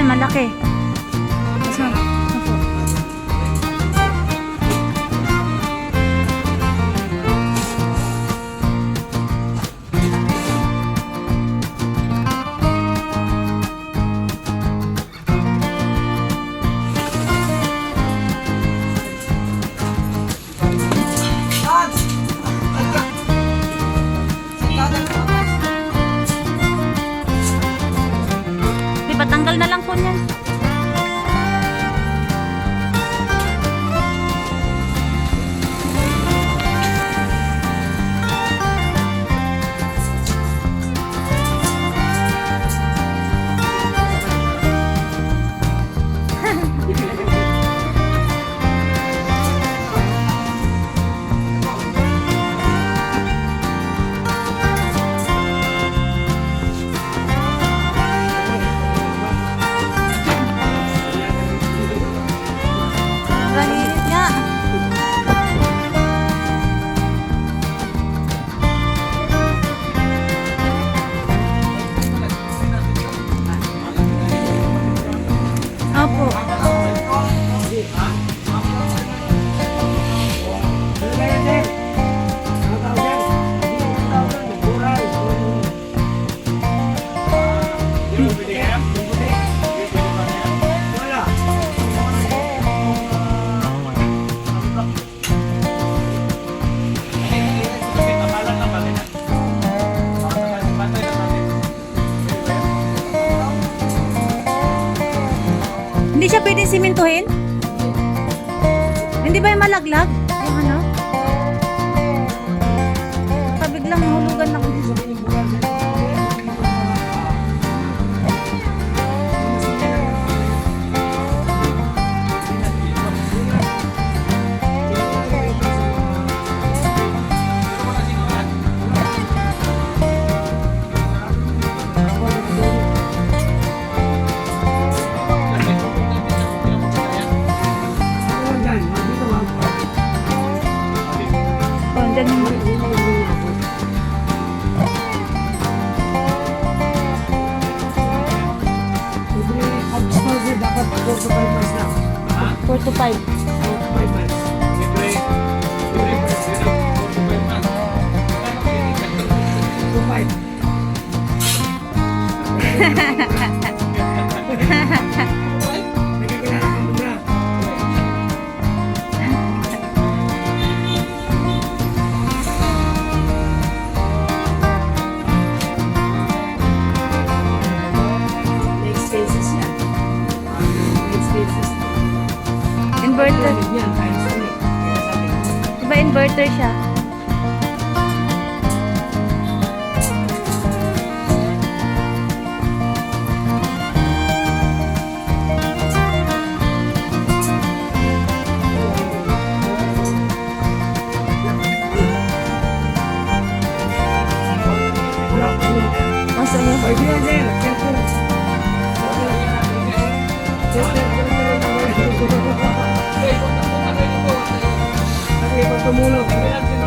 yan, malaki. So, opo. Di, patanggal na lang po niyan. Ranit nga. Opo. Hindi siya pwedeng simintuhin? Hindi ba yung malaglag? Yung ano? Pabiglang hulugan ako. Oh, dyan yung... Dapat 4 to 5 months na. 4 to 5. 4 to 5 months. To 5. Nagkakilala ka muna. Next phases yan. Next phases. Inverter. Yan, times 3. Diba inverter siya? Masa niya? Pwede yan, sir. Careful. Okay, pag tumulong.